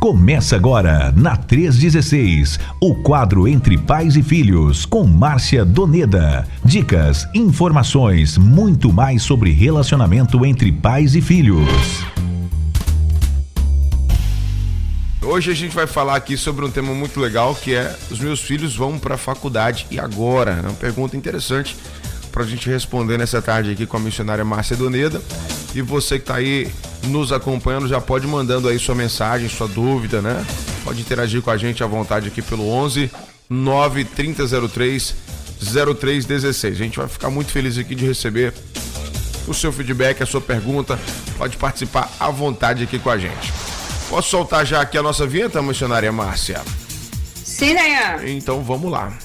Começa agora, na 316, o quadro Entre Pais e Filhos, com Márcia Doneda. Dicas, informações, muito mais sobre relacionamento entre pais e filhos. Hoje a gente vai falar aqui sobre um tema muito legal, que é: os meus filhos vão para a faculdade, e agora? É uma pergunta interessante para a gente responder nessa tarde aqui com a missionária Márcia Doneda. E você que está aí nos acompanhando já pode mandando aí sua mensagem, sua dúvida, né? Pode interagir com a gente à vontade aqui pelo 11 9 3003 0316. A gente vai ficar muito feliz aqui de receber o seu feedback, a sua pergunta. Pode participar à vontade aqui com a gente. Posso soltar já aqui a nossa vinheta, missionária Márcia? Sim, Nayan. Então vamos lá.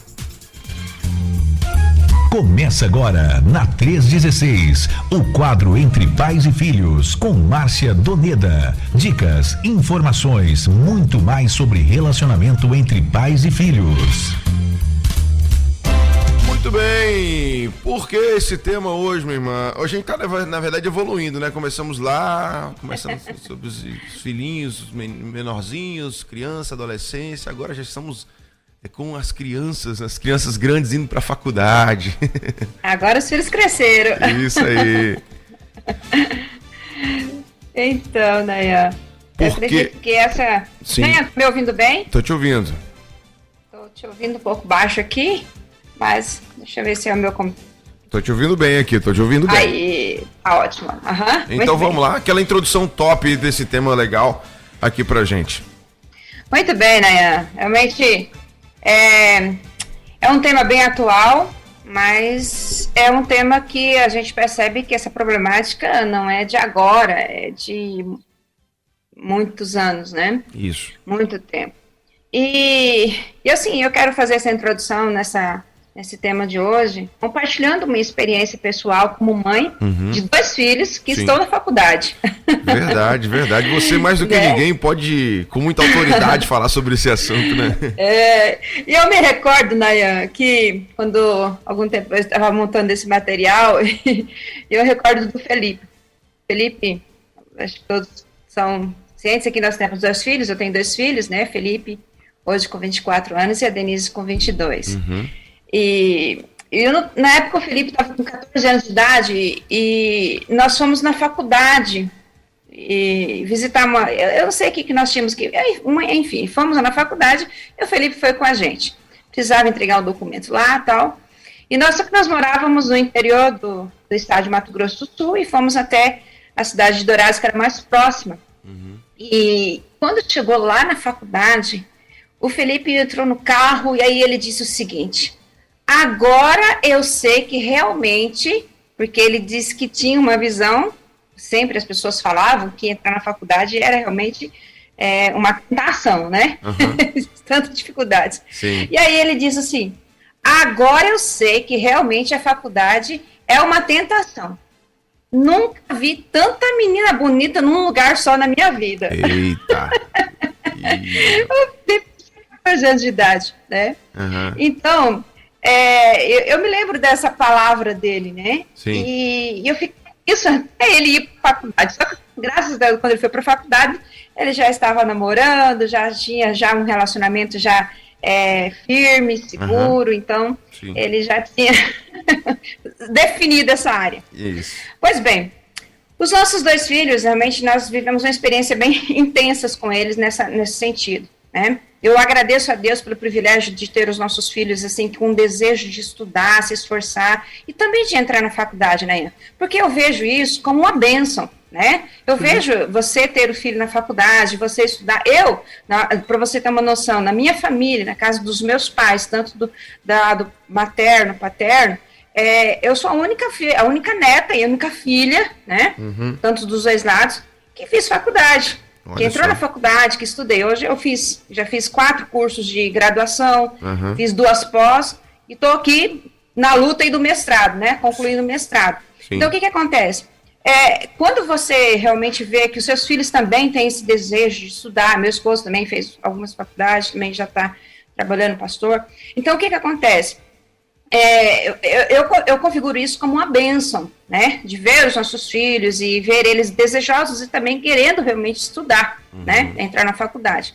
Começa agora, na 316, o quadro Entre Pais e Filhos, com Márcia Doneda. Dicas, informações, muito mais sobre relacionamento entre pais e filhos. Muito bem, por que esse tema hoje, minha irmã? Hoje a gente tá, na verdade, evoluindo, né? Começamos sobre os filhinhos, os menorzinhos, criança, adolescência, agora já estamos com as crianças grandes indo pra faculdade. Agora os filhos cresceram. Isso aí. Então, Nayan, eu acredito que essa... Sim. Nayan, tá me ouvindo bem? Tô te ouvindo. Tô te ouvindo um pouco baixo aqui, mas deixa eu ver se é o meu... Tô te ouvindo bem aqui, tô te ouvindo bem. Aí, tá ótimo. Uhum, então vamos lá, aquela introdução top desse tema legal aqui pra gente. Muito bem, Nayan. Realmente é um tema bem atual, mas é um tema que a gente percebe que essa problemática não é de agora, é de muitos anos, né? Isso. Muito tempo. E assim, eu quero fazer essa introdução nesse tema de hoje, compartilhando uma experiência pessoal como mãe de 2 filhos que estão na faculdade. Verdade. Você mais do que ninguém pode, com muita autoridade, falar sobre esse assunto, né? E eu me recordo, Nayan, que quando algum tempo eu estava montando esse material, eu recordo do Felipe. Felipe, acho que todos são cientes aqui, nós temos 2 filhos, eu tenho 2 filhos, né? Felipe, hoje com 24 anos, e a Denise com 22. E na época o Felipe estava com 14 anos de idade e nós fomos na faculdade e visitar eu não sei o que nós tínhamos que... Enfim, fomos na faculdade e o Felipe foi com a gente. Precisava entregar um documento lá e tal. E nós morávamos no interior do estado de Mato Grosso do Sul e fomos até a cidade de Dourados, que era mais próxima. E quando chegou lá na faculdade, o Felipe entrou no carro e aí ele disse o seguinte: agora eu sei que realmente, porque ele disse que tinha uma visão, sempre as pessoas falavam que entrar na faculdade era realmente uma tentação, né? Tantas dificuldades. Sim. E aí ele disse assim: agora eu sei que realmente a faculdade é uma tentação. Nunca vi tanta menina bonita num lugar só na minha vida. Eita! Eu tenho 14 anos de idade, né? Então... eu me lembro dessa palavra dele, né? Sim. E eu fiquei isso até ele ir para a faculdade. Só que, graças a Deus, quando ele foi para a faculdade, ele já estava namorando, já tinha um relacionamento já firme, seguro. Então, Sim. ele já tinha definido essa área. Isso. Pois bem, os nossos 2 filhos, realmente, nós vivemos uma experiência bem intensa com eles nesse sentido, né? Eu agradeço a Deus pelo privilégio de ter os nossos filhos, assim, com um desejo de estudar, se esforçar, e também de entrar na faculdade, né? Porque eu vejo isso como uma bênção, né? Eu vejo você ter o filho na faculdade, você estudar. Para você ter uma noção, na minha família, na casa dos meus pais, tanto do materno, paterno, eu sou a única neta e a única filha, né? Tanto dos 2 lados, que fiz faculdade. Que entrou na faculdade, que estudei. Hoje eu já fiz 4 cursos de graduação, fiz 2 pós, e estou aqui na luta do mestrado, né? Concluindo o mestrado. Sim. Então, o que acontece? Quando você realmente vê que os seus filhos também têm esse desejo de estudar, meu esposo também fez algumas faculdades, também já está trabalhando pastor. Então, o que acontece? Eu configuro isso como uma bênção, né, de ver os nossos filhos e ver eles desejosos e também querendo realmente estudar, né, entrar na faculdade.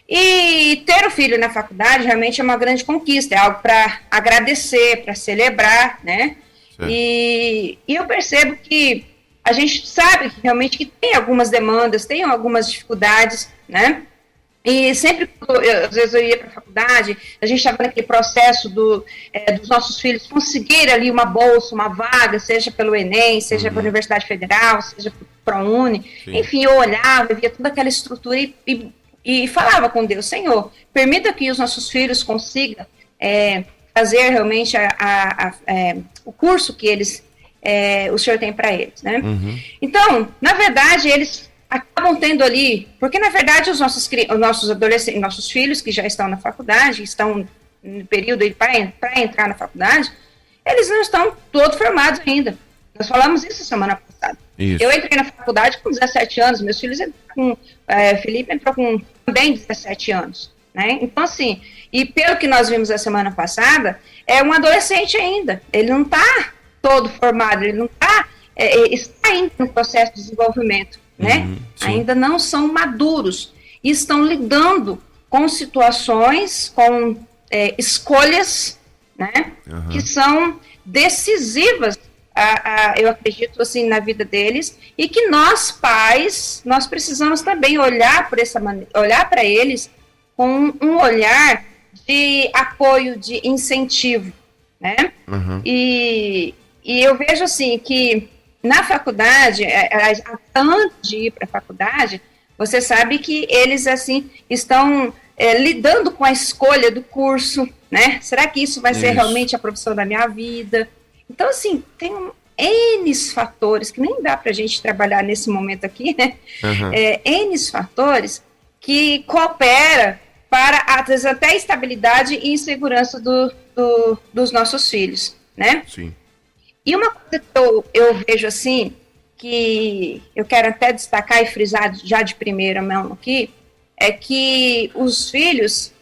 E ter o filho na faculdade realmente é uma grande conquista, é algo para agradecer, para celebrar, né, e eu percebo que a gente sabe que realmente que tem algumas demandas, tem algumas dificuldades, né, e sempre, às vezes eu ia para a faculdade, a gente estava naquele processo dos nossos filhos conseguir ali uma bolsa, uma vaga, seja pelo Enem, seja pela Universidade Federal, seja pelo ProUni, enfim, eu olhava, eu via toda aquela estrutura e falava com Deus, Senhor, permita que os nossos filhos consigam fazer realmente o curso que o Senhor tem para eles, né? Então, na verdade, eles acabam tendo ali, porque na verdade os nossos adolescentes, nossos filhos que já estão na faculdade, estão no período para entrar na faculdade, eles não estão todos formados ainda. Nós falamos isso semana passada. Isso. Eu entrei na faculdade com 17 anos, meus filhos Felipe entrou com também 17 anos, né? Então assim, e pelo que nós vimos a semana passada, é um adolescente ainda, ele não está todo formado, ele não está ainda no processo de desenvolvimento, né? Ainda não são maduros e estão lidando com situações, com escolhas, né? Que são decisivas, eu acredito assim, na vida deles, e que nós pais, nós precisamos também olhar por essa maneira, olhar para eles com um olhar de apoio, de incentivo, né? E eu vejo assim que na faculdade, antes de ir para a faculdade, você sabe que eles assim estão lidando com a escolha do curso, né? Será que isso vai ser realmente a profissão da minha vida? Então, assim, tem N fatores, que nem dá para a gente trabalhar nesse momento aqui, né? N fatores que cooperam para, às vezes, até a estabilidade e segurança dos nossos filhos, né? Sim. E uma coisa que eu vejo assim, que eu quero até destacar e frisar já de primeira mão aqui, é que os filhos,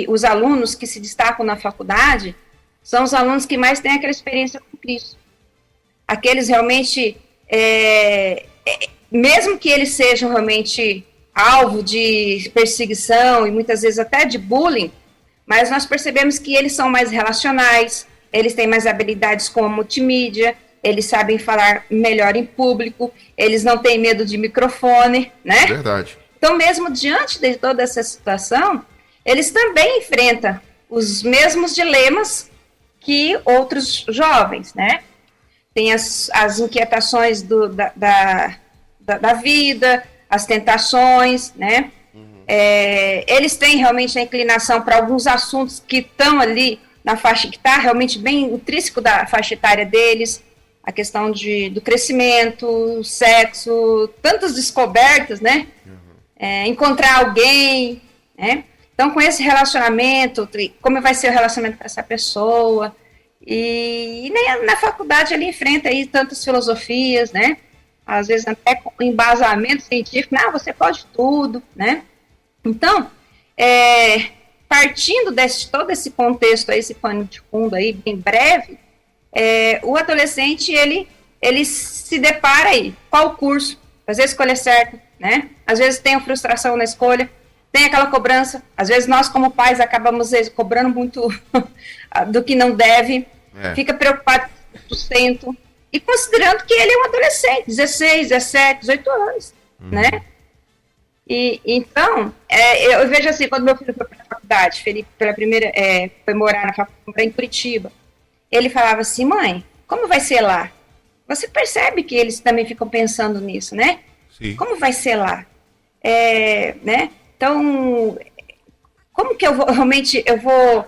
os alunos que se destacam na faculdade, são os alunos que mais têm aquela experiência com Cristo. Aqueles realmente, mesmo que eles sejam realmente alvo de perseguição e muitas vezes até de bullying, mas nós percebemos que eles são mais relacionais, eles têm mais habilidades como multimídia, eles sabem falar melhor em público, eles não têm medo de microfone, né? Verdade. Então, mesmo diante de toda essa situação, eles também enfrentam os mesmos dilemas que outros jovens, né? Tem as inquietações da vida, as tentações, né? Eles têm realmente a inclinação para alguns assuntos que estão ali na faixa, que está realmente bem intrínseco da faixa etária deles, a questão do crescimento, sexo, tantas descobertas, né? Encontrar alguém, né? Então, com esse relacionamento, como vai ser o relacionamento com essa pessoa, e na faculdade ele enfrenta aí tantas filosofias, né? Às vezes até com embasamento científico, você pode tudo, né? Então, partindo de todo esse contexto, aí, esse pano de fundo aí, bem breve, o adolescente, ele se depara aí, qual curso, às vezes a escolha certa, né? Às vezes tem a frustração na escolha, tem aquela cobrança, às vezes nós como pais acabamos cobrando muito do que não deve, fica preocupado com o sustento, e considerando que ele é um adolescente, 16, 17, 18 anos, né? E então, eu vejo assim, quando meu filho foi para a faculdade, Felipe, pela primeira, foi morar na faculdade em Curitiba, ele falava assim, mãe, como vai ser lá? Você percebe que eles também ficam pensando nisso, né? Sim. Como vai ser lá? Né? Então, como que eu vou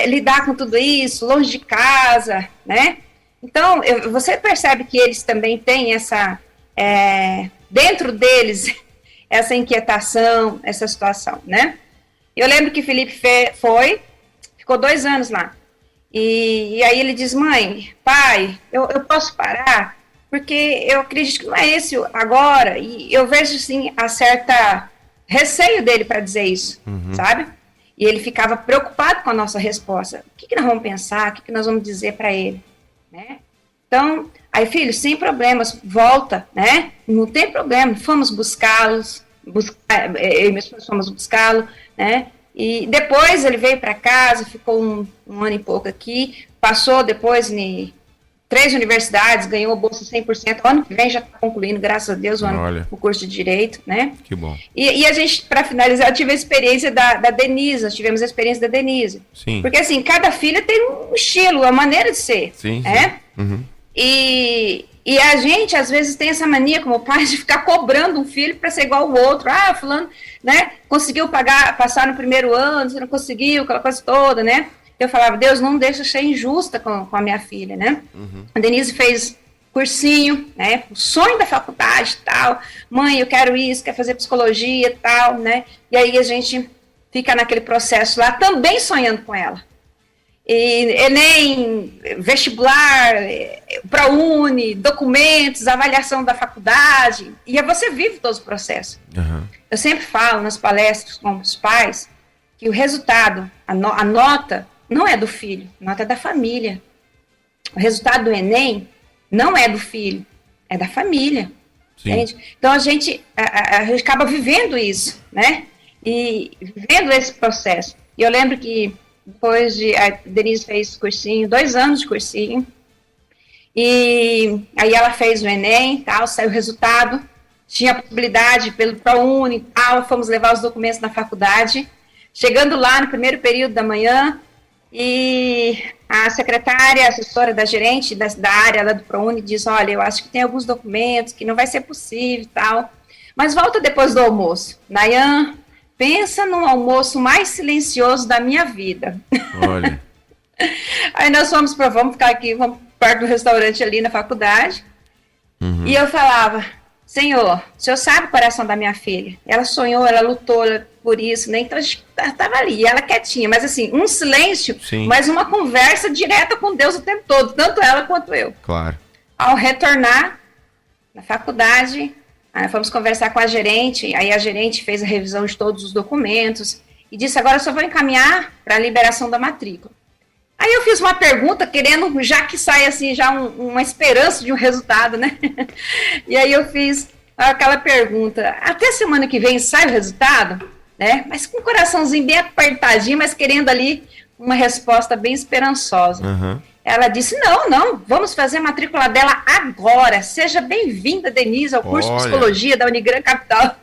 lidar com tudo isso, longe de casa, né? Então, você percebe que eles também têm essa, dentro deles, essa inquietação, essa situação, né? Eu lembro que Felipe ficou 2 anos lá. E aí ele diz, mãe, pai, eu posso parar? Porque eu acredito que não é esse agora. E eu vejo, assim, a certa receio dele para dizer isso, sabe? E ele ficava preocupado com a nossa resposta. O que nós vamos pensar? O que nós vamos dizer para ele? Né? Então, Aí, filho, sem problemas, volta, né? Não tem problema, fomos buscá-los, eu e minha esposa fomos buscá-lo, né? E depois ele veio para casa, ficou um ano e pouco aqui, passou depois em 3 universidades, ganhou a bolsa 100%, ano que vem já está concluindo, graças a Deus, o curso de Direito, né? Que bom. E a gente, para finalizar, eu tive a experiência da Denise, nós tivemos a experiência da Denise. Sim. Porque, assim, cada filha tem um estilo, uma maneira de ser, sim, né? Sim. Uhum. E a gente, às vezes, tem essa mania como pai de ficar cobrando um filho para ser igual ao outro. Ah, fulano, né, conseguiu passar no primeiro ano, você não conseguiu, aquela coisa toda, né? Eu falava, Deus, não deixa eu ser injusta com a minha filha, né? Uhum. A Denise fez cursinho, né? O sonho da faculdade e tal. Mãe, eu quero isso, quero fazer psicologia e tal, né? E aí a gente fica naquele processo lá, também sonhando com ela. E Enem, vestibular, ProUni, documentos, avaliação da faculdade, e aí você vive todo o processo. Uhum. Eu sempre falo nas palestras com os pais que o resultado, a nota, não é do filho, a nota é da família. O resultado do Enem não é do filho, é da família. Entende? Então a gente acaba vivendo isso, né? E vivendo esse processo. E eu lembro que depois a Denise fez cursinho, 2 anos de cursinho, e aí ela fez o Enem, tal, saiu o resultado, tinha a possibilidade pelo ProUni e tal, fomos levar os documentos na faculdade, chegando lá no primeiro período da manhã, e a secretária, a assessora da gerente da área lá do ProUni diz, olha, eu acho que tem alguns documentos que não vai ser possível e tal, mas volta depois do almoço. Nayan, pensa no almoço mais silencioso da minha vida. Olha. Aí nós vamos ficar aqui, vamos perto do restaurante ali na faculdade. Uhum. E eu falava, Senhor, o Senhor sabe o coração da minha filha. Ela sonhou, ela lutou por isso, né? Então a gente estava ali, ela quietinha, mas assim, um silêncio, Sim. mas uma conversa direta com Deus o tempo todo, tanto ela quanto eu. Claro. Ao retornar na faculdade, aí fomos conversar com a gerente, aí a gerente fez a revisão de todos os documentos e disse, agora eu só vou encaminhar para a liberação da matrícula. Aí eu fiz uma pergunta, querendo, já que sai assim, já uma esperança de um resultado, né? E aí eu fiz aquela pergunta, até semana que vem sai o resultado? Né? Mas com o coraçãozinho bem apertadinho, mas querendo ali uma resposta bem esperançosa. Uhum. Ela disse, não, vamos fazer a matrícula dela agora. Seja bem-vinda, Denise, ao curso de Psicologia da Unigran Capital.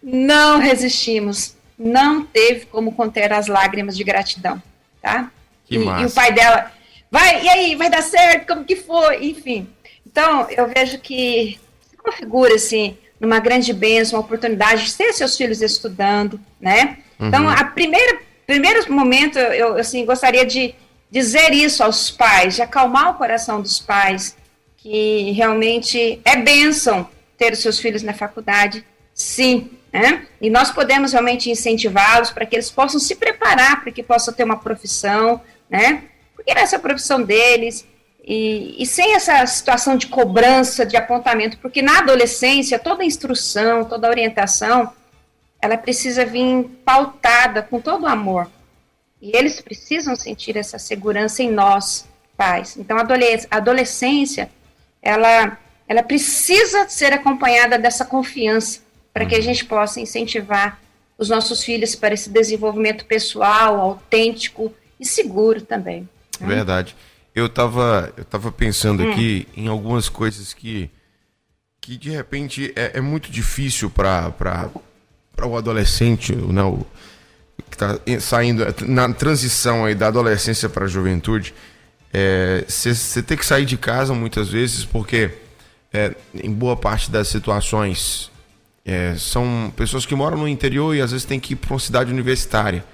Não resistimos. Não teve como conter as lágrimas de gratidão, tá? E o pai dela, e aí, vai dar certo? Como que foi? Enfim. Então, eu vejo que se configura, assim, numa grande bênção, uma oportunidade de ter seus filhos estudando, né? Uhum. Então, primeiro momento, eu assim, gostaria de dizer isso aos pais, de acalmar o coração dos pais, que realmente é bênção ter os seus filhos na faculdade, sim, né? E nós podemos realmente incentivá-los para que eles possam se preparar, para que possam ter uma profissão, né? Porque essa é a profissão deles, e sem essa situação de cobrança, de apontamento, porque na adolescência, toda instrução, toda orientação, ela precisa vir pautada com todo o amor. E eles precisam sentir essa segurança em nós, pais. Então, a adolescência, ela precisa ser acompanhada dessa confiança, para que a gente possa incentivar os nossos filhos para esse desenvolvimento pessoal, autêntico e seguro também. Né? Verdade. Eu tava pensando aqui em algumas coisas que de repente é muito difícil para o adolescente, né, que está saindo na transição aí da adolescência para a juventude. Você tem que sair de casa muitas vezes porque em boa parte das situações são pessoas que moram no interior e às vezes tem que ir para uma cidade universitária.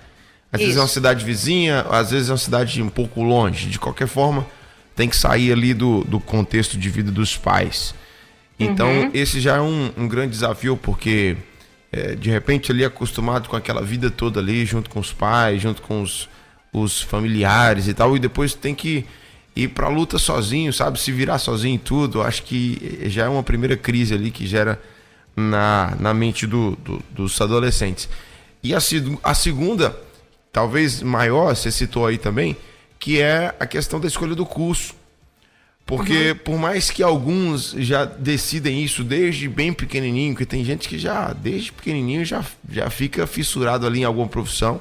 Às vezes é uma cidade vizinha, às vezes é uma cidade um pouco longe. De qualquer forma, tem que sair ali do contexto de vida dos pais. Então, esse já é um grande desafio, porque de repente ali acostumado com aquela vida toda ali, junto com os pais, junto com os familiares e tal, e depois tem que ir pra luta sozinho, sabe? Se virar sozinho em tudo. Acho que já é uma primeira crise ali que gera na mente dos adolescentes. E a segunda, talvez maior, você citou aí também, que é a questão da escolha do curso. Porque por mais que alguns já decidem isso desde bem pequenininho, que tem gente que já, desde pequenininho, já fica fissurado ali em alguma profissão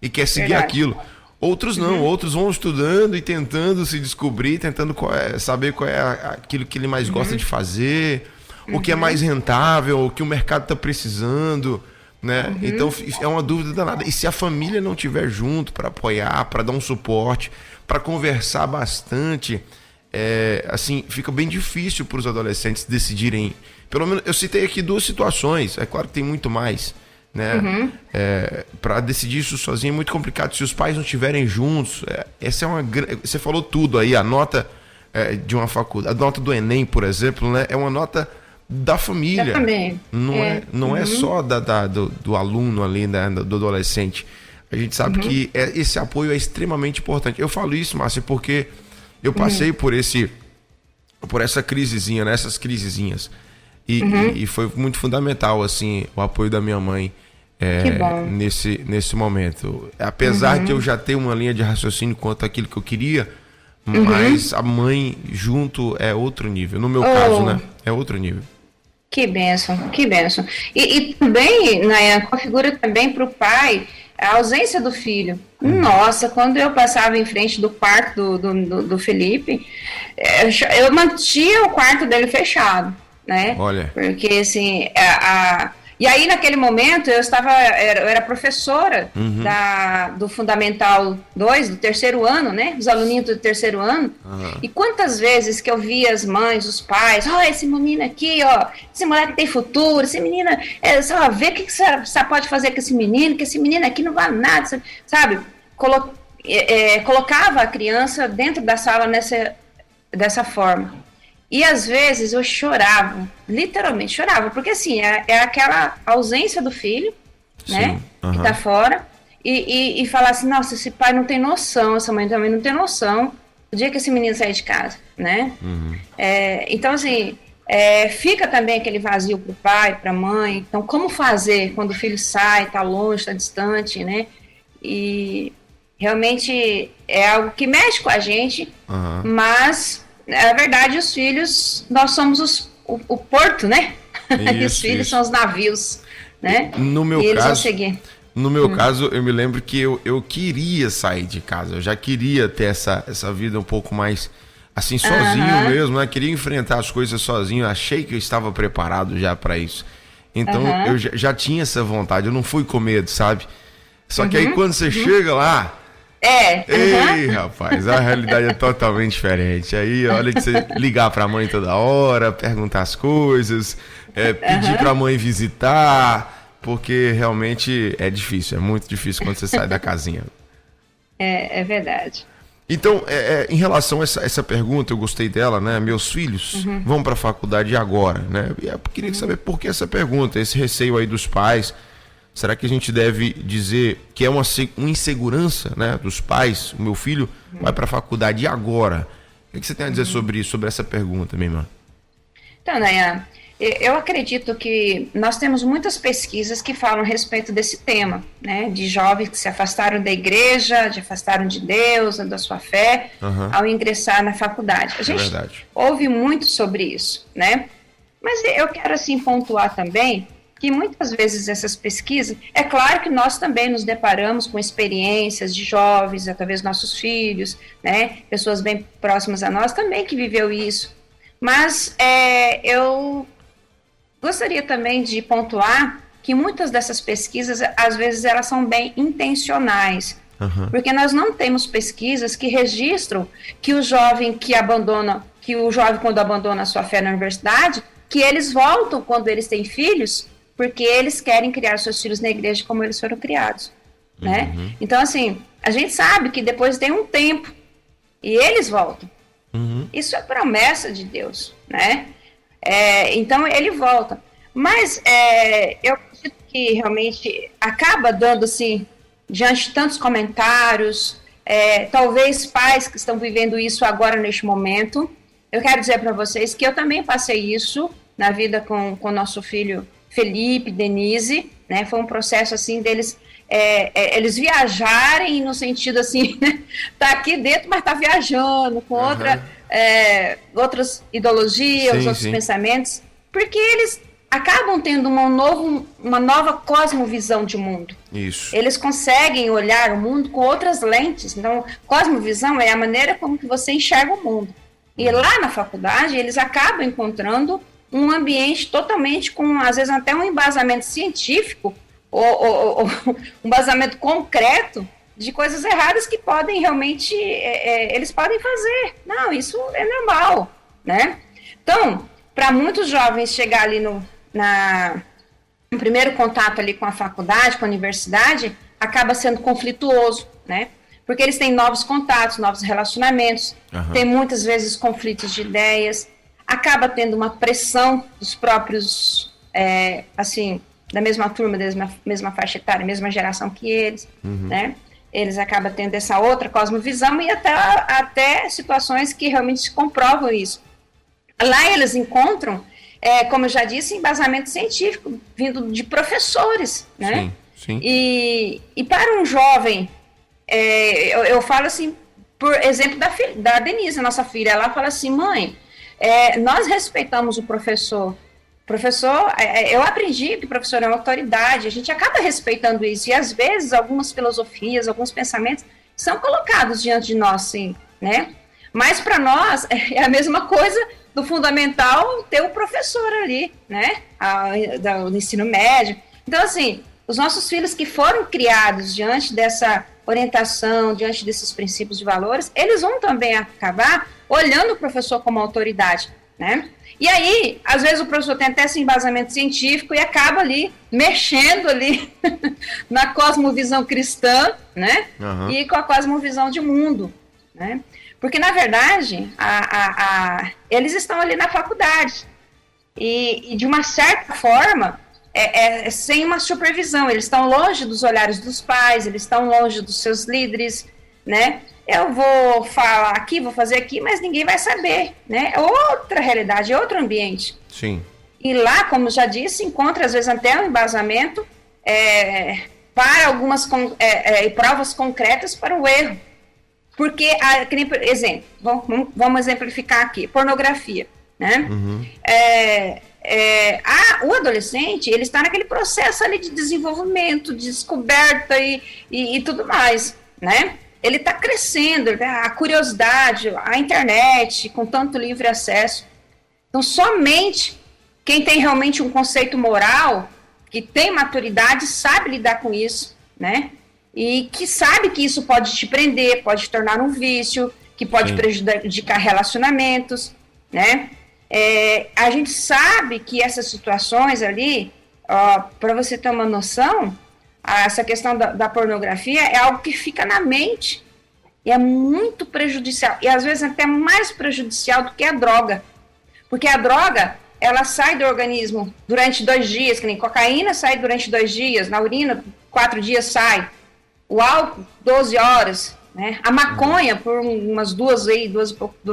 e quer seguir aquilo. Outros não, outros vão estudando e tentando se descobrir, tentando saber qual é aquilo que ele mais gosta de fazer, o que é mais rentável, o que o mercado está precisando, né? Então é uma dúvida danada. E se a família não estiver junto para apoiar, para dar um suporte, para conversar bastante... assim, fica bem difícil para os adolescentes decidirem. Pelo menos eu citei aqui 2 situações, é claro que tem muito mais, né? Para decidir isso sozinho é muito complicado se os pais não estiverem juntos. Essa é você falou tudo aí, a nota de uma faculdade, a nota do Enem, por exemplo, né? É uma nota da família. Não é só do aluno ali, né? Do adolescente. A gente sabe que esse apoio é extremamente importante. Eu falo isso, Márcia, porque eu passei por essa crisezinha, né? Essas crisezinhas. E foi muito fundamental, assim, o apoio da minha mãe nesse momento. Apesar de eu já ter uma linha de raciocínio quanto àquilo que eu queria, mas a mãe junto é outro nível. No meu caso, né? É outro nível. Que bênção, que bênção. E também, Nayan, configura também para o pai a ausência do filho. Nossa, quando eu passava em frente do quarto do Felipe, eu mantinha o quarto dele fechado, né? Olha. Porque, assim, e aí, naquele momento, eu era professora do Fundamental 2, do 3º ano, né? Os aluninhos do 3º ano. E quantas vezes que eu via as mães, os pais, esse menino aqui, esse moleque tem futuro, esse menino, só vê o que você pode fazer com esse menino aqui não vale nada, sabe? Colocava a criança dentro da sala dessa forma. E às vezes eu chorava, literalmente chorava, porque assim, é aquela ausência do filho, né, que tá fora, e falar assim, nossa, esse pai não tem noção, essa mãe também não tem noção do dia que esse menino sair de casa, né? Então assim, fica também aquele vazio pro pai, pra mãe. Então como fazer quando o filho sai, tá longe, tá distante, né? E realmente é algo que mexe com a gente, mas... Na verdade, os filhos, nós somos o porto, né? E os filhos são os navios, né? No meu eles caso, vão seguir. No meu caso, eu me lembro que eu queria sair de casa. Eu já queria ter essa vida um pouco mais, assim, sozinho mesmo, né? Queria enfrentar as coisas sozinho. Achei que eu estava preparado já para isso. Então, eu já tinha essa vontade. Eu não fui com medo, sabe? Só que aí, quando você chega lá... Ei, rapaz, a realidade é totalmente diferente. Aí, olha de você ligar pra mãe toda hora, perguntar as coisas, pedir pra mãe visitar, porque realmente é difícil, é muito difícil quando você sai da casinha. É verdade. Então, em relação a essa pergunta, eu gostei dela, né? Meus filhos vão pra faculdade agora, né? E eu queria saber por que essa pergunta, esse receio aí dos pais. Será que a gente deve dizer que é uma insegurança, né, dos pais? O meu filho vai para a faculdade e agora? O que você tem a dizer sobre isso, sobre essa pergunta, minha irmã? Então, Nayan, eu acredito que nós temos muitas pesquisas que falam a respeito desse tema, né, de jovens que se afastaram da igreja, se afastaram de Deus, da sua fé, ao ingressar na faculdade. A gente ouve muito sobre isso, né? Mas eu quero, assim, pontuar também que muitas vezes essas pesquisas, é claro que nós também nos deparamos com experiências de jovens, através dos nossos filhos, né, pessoas bem próximas a nós também que viveu isso, mas eu gostaria também de pontuar que muitas dessas pesquisas, às vezes, elas são bem intencionais, porque nós não temos pesquisas que registram que o jovem quando abandona a sua fé na universidade, que eles voltam quando eles têm filhos, porque eles querem criar seus filhos na igreja como eles foram criados, né? Então, assim, a gente sabe que depois tem um tempo e eles voltam. Isso é promessa de Deus, né? Então, ele volta. Mas eu acredito que realmente acaba dando, assim, diante de tantos comentários, talvez pais que estão vivendo isso agora, neste momento. Eu quero dizer para vocês que eu também passei isso na vida com o nosso filho Felipe, Denise, né? Foi um processo assim deles, eles viajarem no sentido assim, né? Tá aqui dentro, mas tá viajando com outras ideologias, outros pensamentos, porque eles acabam tendo uma nova cosmovisão de mundo. Isso. Eles conseguem olhar o mundo com outras lentes. Então, cosmovisão é a maneira como que você enxerga o mundo. E lá na faculdade, eles acabam encontrando um ambiente totalmente com, às vezes, até um embasamento científico ou um embasamento concreto de coisas erradas que podem realmente, eles podem fazer. Não, isso é normal, né? Então, para muitos jovens chegar ali no primeiro contato ali com a faculdade, com a universidade, acaba sendo conflituoso, né? Porque eles têm novos contatos, novos relacionamentos, tem muitas vezes conflitos de ideias, acaba tendo uma pressão dos próprios, assim, da mesma turma, da mesma faixa etária, mesma geração que eles, né? Eles acabam tendo essa outra cosmovisão e até situações que realmente comprovam isso. Lá eles encontram, como eu já disse, embasamento científico vindo de professores, né? Sim. E para um jovem, eu falo assim, por exemplo da Denise, nossa filha, ela fala assim, mãe, nós respeitamos o professor. Eu aprendi que o professor é uma autoridade, a gente acaba respeitando isso, e às vezes algumas filosofias, alguns pensamentos são colocados diante de nós, sim, né? Mas para nós é a mesma coisa do fundamental ter o professor ali, né? Do ensino médio. Então, assim, os nossos filhos que foram criados diante dessa orientação, diante desses princípios de valores, eles vão também acabar olhando o professor como autoridade, né? E aí, às vezes o professor tem até esse embasamento científico e acaba ali, mexendo ali na cosmovisão cristã, né? E com a cosmovisão de mundo, né? Porque, na verdade, eles estão ali na faculdade e de uma certa forma, sem uma supervisão. Eles estão longe dos olhares dos pais, eles estão longe dos seus líderes, né? Eu vou falar aqui, vou fazer aqui, mas ninguém vai saber, né? É outra realidade, é outro ambiente. Sim. E lá, como já disse, encontra às vezes até um embasamento para algumas provas concretas para o erro. Porque, exemplo, vamos exemplificar aqui, pornografia, né? O adolescente, ele está naquele processo ali de desenvolvimento, de descoberta e tudo mais, né? Ele está crescendo, a curiosidade, a internet, com tanto livre acesso. Então, somente quem tem realmente um conceito moral, que tem maturidade, sabe lidar com isso, né? E que sabe que isso pode te prender, pode te tornar um vício, que pode prejudicar relacionamentos, né? A gente sabe que essas situações ali, para você ter uma noção, essa questão da pornografia é algo que fica na mente e é muito prejudicial, e às vezes até mais prejudicial do que a droga, porque a droga, ela sai do organismo durante 2 dias, que nem cocaína sai durante 2 dias, na urina 4 dias sai, o álcool 12 horas, né? A maconha por umas 2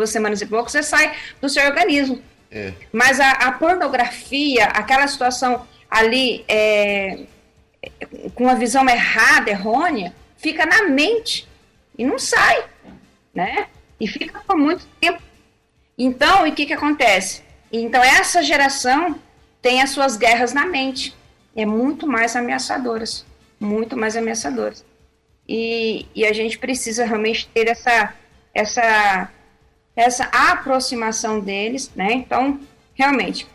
semanas e pouco, você sai do seu organismo. Mas a pornografia, aquela situação ali com uma visão errada, errônea, fica na mente e não sai, né? E fica por muito tempo. Então, e o que acontece? Então, essa geração tem as suas guerras na mente. É muito mais ameaçadoras. Muito mais ameaçadoras. E a gente precisa realmente ter essa aproximação deles, né? Então, realmente,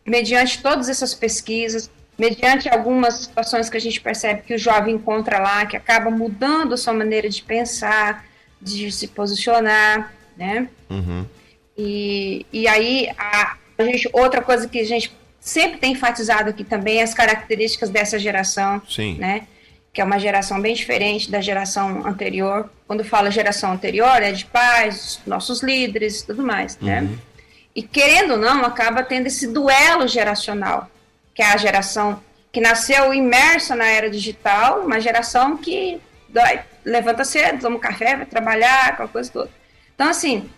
mediante todas essas pesquisas, mediante algumas situações que a gente percebe que o jovem encontra lá, que acaba mudando a sua maneira de pensar, de se posicionar, né? E aí, outra coisa que a gente sempre tem enfatizado aqui também é as características dessa geração, né? Que é uma geração bem diferente da geração anterior. Quando fala geração anterior, é de pais, nossos líderes e tudo mais, né? E querendo ou não, acaba tendo esse duelo geracional, que é a geração que nasceu imersa na era digital, uma geração que levanta cedo, toma um café, vai trabalhar, aquela coisa toda. Então, assim,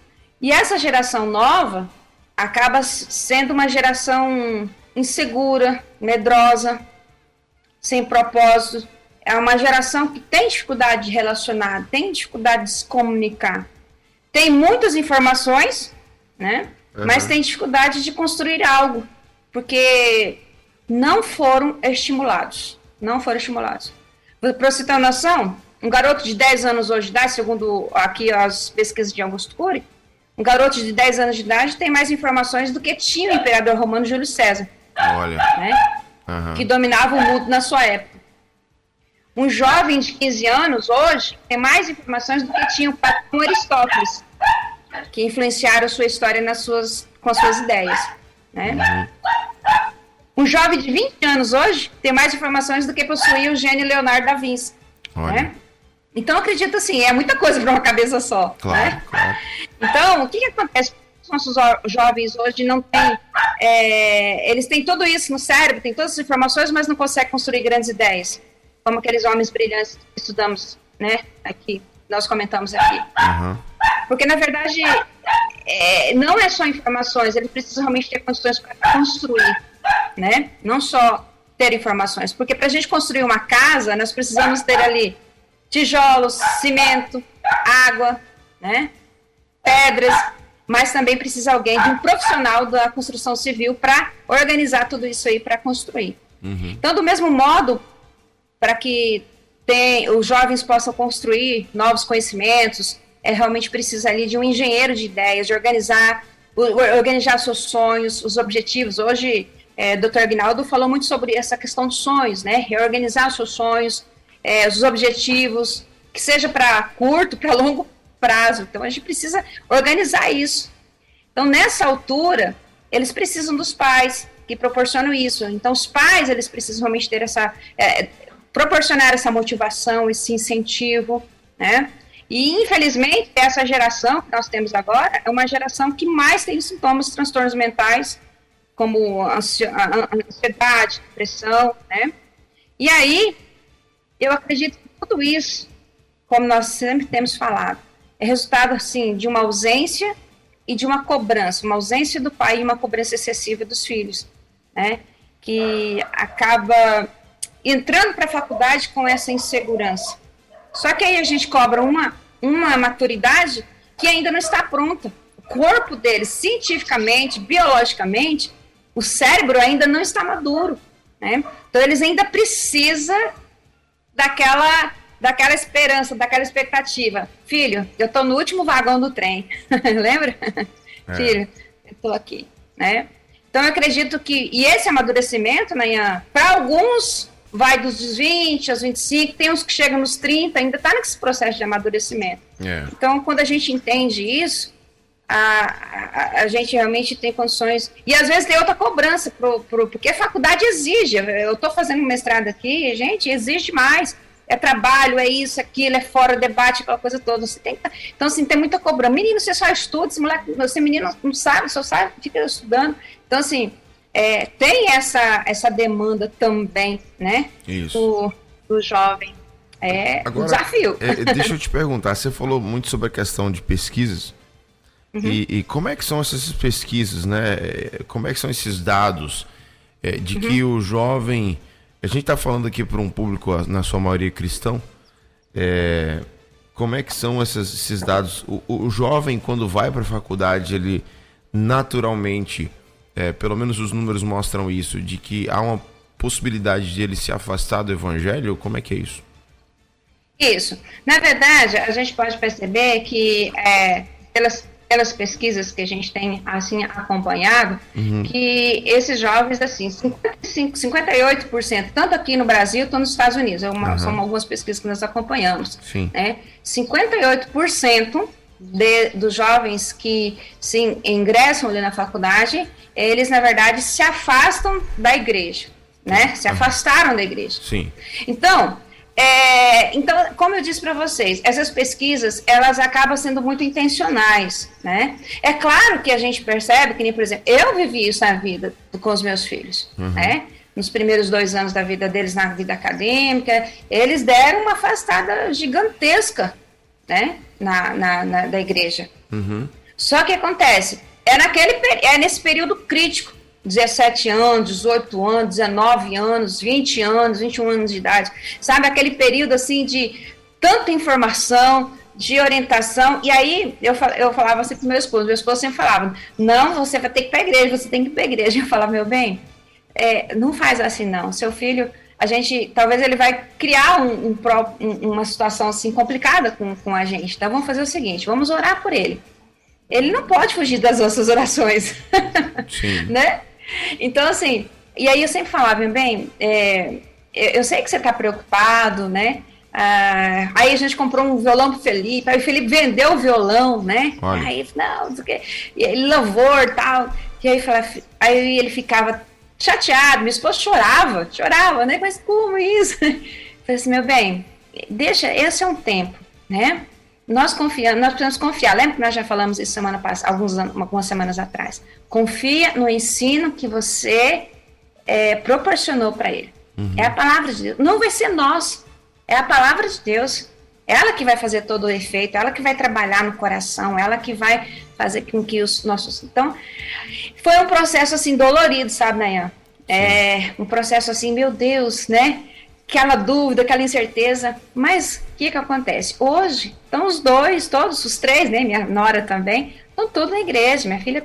e essa geração nova acaba sendo uma geração insegura, medrosa, sem propósito. É uma geração que tem dificuldade de relacionar, tem dificuldade de se comunicar. Tem muitas informações, né? Mas tem dificuldade de construir algo, porque não foram estimulados. Não foram estimulados. Para você ter uma noção, um garoto de 10 anos hoje de idade, segundo aqui as pesquisas de Augusto Cury, um garoto de 10 anos de idade tem mais informações do que tinha o imperador romano Júlio César. Olha. Né? Que dominava o mundo na sua época. Um jovem de 15 anos hoje tem mais informações do que tinha o Platão e Aristóteles, que influenciaram sua história com as suas ideias. Né? Um jovem de 20 anos hoje tem mais informações do que possuía o gênio Leonardo da Vinci. Né? Então, acredito assim, é muita coisa para uma cabeça só. Claro, né? claro. Então, o que acontece? Os nossos jovens hoje não têm... eles têm tudo isso no cérebro, têm todas as informações, mas não conseguem construir grandes ideias. Como aqueles homens brilhantes que estudamos, né? Aqui, nós comentamos aqui. Porque, na verdade, não é só informações, eles precisam realmente ter condições para construir, né? Não só ter informações. Porque para a gente construir uma casa, nós precisamos ter ali tijolos, cimento, água, né? Pedras, mas também precisa alguém, de um profissional da construção civil, para organizar tudo isso aí, para construir. Então, do mesmo modo, para que os jovens possam construir novos conhecimentos, realmente precisa ali de um engenheiro de ideias, de organizar seus sonhos, os objetivos. Hoje, o Dr. Aguinaldo falou muito sobre essa questão dos sonhos, né? Reorganizar os seus sonhos, os objetivos, que seja para curto, para longo prazo. Então, a gente precisa organizar isso. Então, nessa altura, eles precisam dos pais que proporcionam isso. Então, os pais, eles precisam realmente ter proporcionar essa motivação, esse incentivo, né? E, infelizmente, essa geração que nós temos agora é uma geração que mais tem sintomas de transtornos mentais, como ansiedade, depressão, né? E aí, eu acredito que tudo isso, como nós sempre temos falado, é resultado, assim, de uma ausência e de uma cobrança, uma ausência do pai e uma cobrança excessiva dos filhos, né? Que acaba entrando para a faculdade com essa insegurança. Só que aí a gente cobra uma maturidade que ainda não está pronta. O corpo deles, cientificamente, biologicamente, o cérebro ainda não está maduro, né? Então, eles ainda precisam daquela esperança, daquela expectativa. Filho, eu estou no último vagão do trem. Lembra? Filho, eu estou aqui, né? Então, eu acredito que... E esse amadurecimento, né, para alguns, vai dos 20 aos 25, tem uns que chegam nos 30, ainda está nesse processo de amadurecimento. Então, quando a gente entende isso, a gente realmente tem condições... E, às vezes, tem outra cobrança, porque a faculdade exige. Eu estou fazendo um mestrado aqui, gente, exige mais. É trabalho, é isso, aquilo, é fora, debate, aquela coisa toda. Então, assim, tem muita cobrança. Menino, você só estuda, esse menino não sabe, só sabe, fica estudando. Então, assim, tem essa demanda também, né? Isso. Do jovem. Agora, um desafio. Deixa eu te perguntar, você falou muito sobre a questão de pesquisas. E como é que são essas pesquisas, né? Como é que são esses dados de que o jovem... A gente está falando aqui para um público, na sua maioria, cristão. Como é que são esses dados? O jovem, quando vai para a faculdade, ele naturalmente, pelo menos os números mostram isso, de que há uma possibilidade de ele se afastar do evangelho? Como é que é isso? Isso. Na verdade, a gente pode perceber que pelas pesquisas que a gente tem assim acompanhado, que esses jovens, assim, 58%, tanto aqui no Brasil quanto nos Estados Unidos, são algumas pesquisas que nós acompanhamos, né? 58% dos jovens que ingressam ali na faculdade, eles, na verdade, se afastam da igreja, né? Se afastaram da igreja. Sim. Então, como eu disse para vocês, essas pesquisas, elas acabam sendo muito intencionais, né? É claro que a gente percebe que, nem, por exemplo, eu vivi isso na vida com os meus filhos, né? Nos primeiros 2 anos da vida deles, na vida acadêmica, eles deram uma afastada gigantesca, né? Da igreja. Só que acontece, nesse período crítico, 17 anos, 18 anos, 19 anos, 20 anos, 21 anos de idade. Sabe, aquele período assim de tanta informação, de orientação. E aí eu falava assim pro meu esposo sempre falava, não, você vai ter que ir para a igreja, você tem que ir para a igreja. Eu falava, meu bem, não faz assim não, seu filho, talvez ele vai criar uma situação assim complicada com a gente, então vamos fazer o seguinte, vamos orar por ele. Ele não pode fugir das nossas orações. Sim. Né? Então assim, e aí eu sempre falava, meu bem, eu sei que você está preocupado, né? Aí a gente comprou um violão pro Felipe, aí o Felipe vendeu o violão, né? Olha. Aí, não sei o quê, e aí, louvor e tal, e aí ele ficava chateado, meu esposo chorava, né? Mas como isso? Eu falei assim, meu bem, deixa, esse é um tempo, né? Nós precisamos confiar. Lembra que nós já falamos isso semana passada, algumas semanas atrás? Confia no ensino que você proporcionou para ele. Uhum. É a palavra de Deus. Não vai ser nós, é a palavra de Deus. Ela que vai fazer todo o efeito, ela que vai trabalhar no coração, ela que vai fazer com que os nossos... Então, foi um processo assim dolorido, sabe, Nayan? Um processo assim, meu Deus, né? Aquela dúvida, aquela incerteza. Mas o que acontece? Hoje, estão os dois, todos os três, né? Minha nora também, estão todos na igreja. Minha filha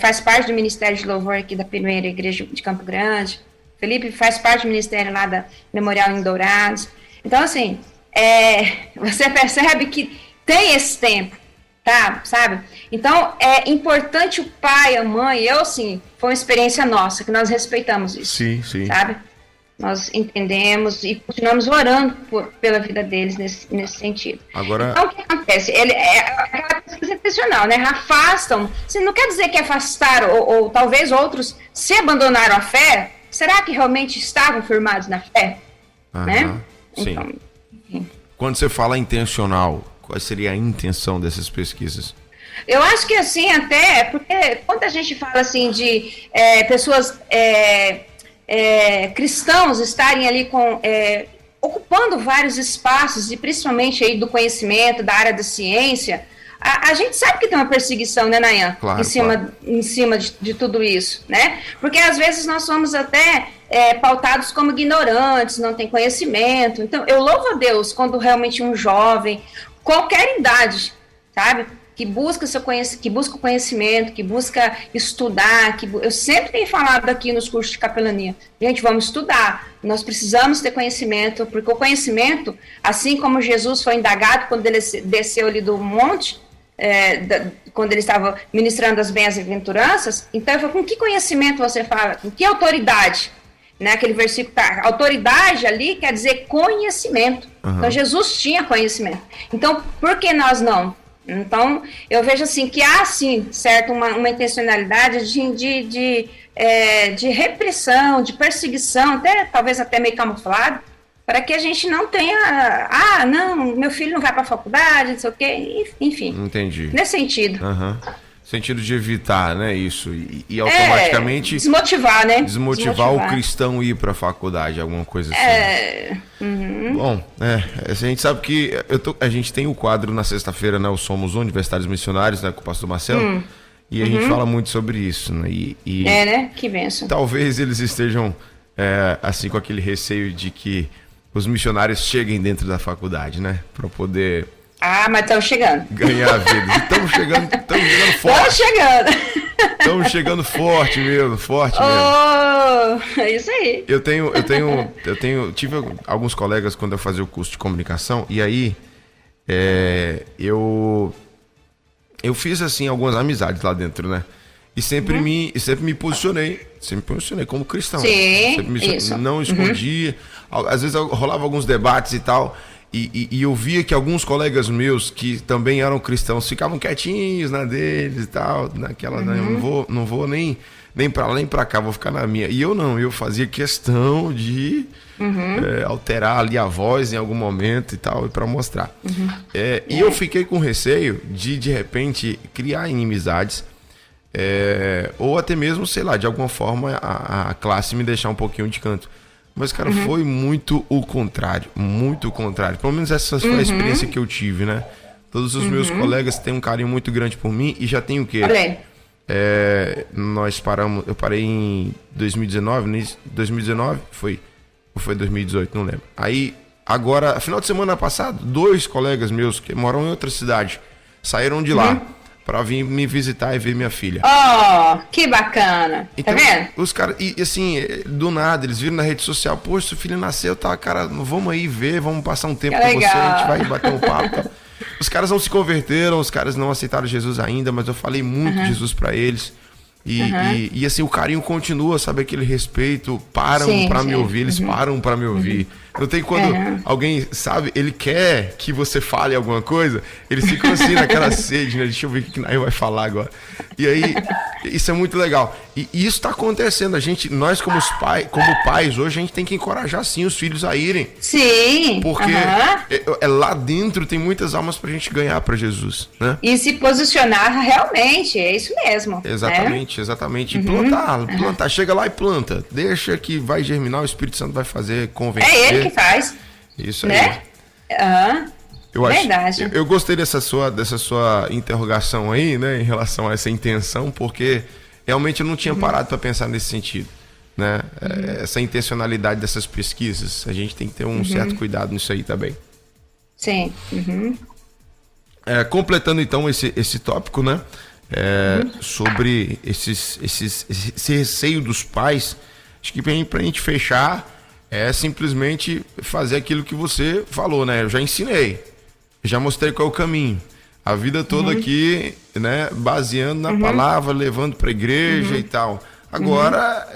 faz parte do Ministério de Louvor aqui da primeira igreja de Campo Grande. Felipe faz parte do ministério lá da Memorial em Dourados. Então, assim, você percebe que tem esse tempo, tá? Sabe? Então, é importante o pai, a mãe, assim, foi uma experiência nossa, que nós respeitamos isso. Sim, sim. Sabe? Nós entendemos e continuamos orando pela vida deles nesse sentido. Agora... Então, o que acontece? Aquela pesquisa intencional, né? Afastam. Você não quer dizer que afastaram, ou talvez outros se abandonaram a fé. Será que realmente estavam firmados na fé? Né? Sim. Então, enfim. Quando você fala intencional, qual seria a intenção dessas pesquisas? Eu acho que assim, até, porque quando a gente fala assim de pessoas... cristãos estarem ali ocupando vários espaços, e principalmente aí do conhecimento, da área da ciência, a gente sabe que tem uma perseguição, né, Nayan? Claro, em cima de tudo isso, né? Porque às vezes nós somos até pautados como ignorantes, não tem conhecimento. Então, eu louvo a Deus quando realmente um jovem, qualquer idade, sabe? Que busca o conhecimento, que busca estudar, eu sempre tenho falado aqui nos cursos de capelania, gente, vamos estudar, nós precisamos ter conhecimento, porque o conhecimento, assim como Jesus foi indagado quando ele desceu ali do monte, quando ele estava ministrando as bem-aventuranças, então ele falou, com que conhecimento você fala, com que autoridade? Né, aquele versículo, autoridade ali quer dizer conhecimento, Então Jesus tinha conhecimento, então por que nós não? Então, eu vejo assim que há, sim, certo, uma intencionalidade de repressão, de perseguição, talvez até meio camuflado, para que a gente não tenha, não, meu filho não vai para a faculdade, não sei o quê, enfim. Entendi. Nesse sentido. Sentido de evitar, né, isso, e automaticamente... Desmotivar, né? Desmotivar o cristão ir para a faculdade, alguma coisa assim. Bom, a gente sabe que a gente tem o quadro na sexta-feira, né, o Somos Universitários Missionários, né, com o pastor Marcelo, e a gente fala muito sobre isso, né, né, que bênção. Talvez eles estejam, assim, com aquele receio de que os missionários cheguem dentro da faculdade, né, para poder... mas estão chegando. Ganhar a vida. Estamos chegando forte. Estamos chegando forte mesmo. É isso aí. Tive alguns colegas quando eu fazia o curso de comunicação, e aí eu fiz assim algumas amizades lá dentro, né? E sempre me posicionei como cristão. Sim, não escondia. Às vezes rolava alguns debates e tal. E eu via que alguns colegas meus que também eram cristãos ficavam quietinhos na deles e tal, naquela, né, não vou nem pra lá nem pra cá, vou ficar na minha. E eu fazia questão de alterar ali a voz em algum momento e tal, para mostrar. E eu fiquei com receio de repente, criar inimizades, ou até mesmo, sei lá, de alguma forma a classe me deixar um pouquinho de canto. Mas, cara, foi muito o contrário. Muito o contrário. Pelo menos essa foi a experiência que eu tive, né? Todos os meus colegas têm um carinho muito grande por mim. E já tem o quê? Eu parei em 2019. 2019 foi? Ou foi 2018? Não lembro. Aí, Agora, final de semana passado, 2 colegas meus que moram em outra cidade saíram de lá para vir me visitar e ver minha filha. Oh, que bacana. Então, tá vendo? os caras, e assim, do nada, eles viram na rede social, poxa, seu filho nasceu, tá, cara, vamos aí ver, vamos passar um tempo com você, a gente vai bater um papo. Tá. Os caras não se converteram, os caras não aceitaram Jesus ainda, mas eu falei muito de Jesus para eles. E assim, o carinho continua, sabe? Aquele respeito, param para me ouvir, eles param para me ouvir. Não tem quando alguém, sabe, ele quer que você fale alguma coisa, eles ficam assim naquela sede, né? Deixa eu ver o que Nair vai falar agora. E aí, isso é muito legal. E isso está acontecendo. Nós como pais, hoje a gente tem que encorajar sim os filhos a irem. Sim. Porque lá dentro tem muitas almas pra gente ganhar para Jesus, né? E se posicionar realmente, é isso mesmo. Exatamente, exatamente. E plantar. Chega lá e planta. Deixa que vai germinar, o Espírito Santo vai fazer convencer. É ele que faz. Isso aí. Né? Verdade. Eu gostei dessa sua interrogação aí, né, em relação a essa intenção, porque realmente eu não tinha parado para pensar nesse sentido, né? Essa intencionalidade dessas pesquisas, a gente tem que ter um certo cuidado nisso aí também. Sim. Completando então esse tópico, né, sobre esse receio dos pais, acho que pra gente fechar é simplesmente fazer aquilo que você falou, né? Eu já ensinei, já mostrei qual é o caminho. A vida toda aqui, né? Baseando na palavra, levando para a igreja e tal. Agora,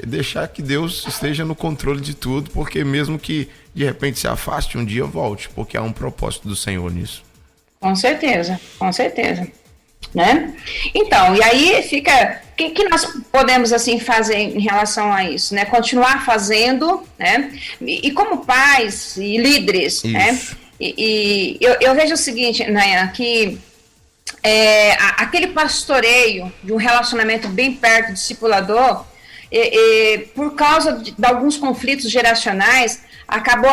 deixar que Deus esteja no controle de tudo, porque mesmo que de repente se afaste, um dia volte, porque há um propósito do Senhor nisso. Com certeza. Né? Então, e aí fica, o que nós podemos assim fazer em relação a isso, né? Continuar fazendo, né? E como pais e líderes, né? E eu vejo o seguinte, Nayan, que aquele pastoreio de um relacionamento bem perto, discipulador, por causa de alguns conflitos geracionais, acabou,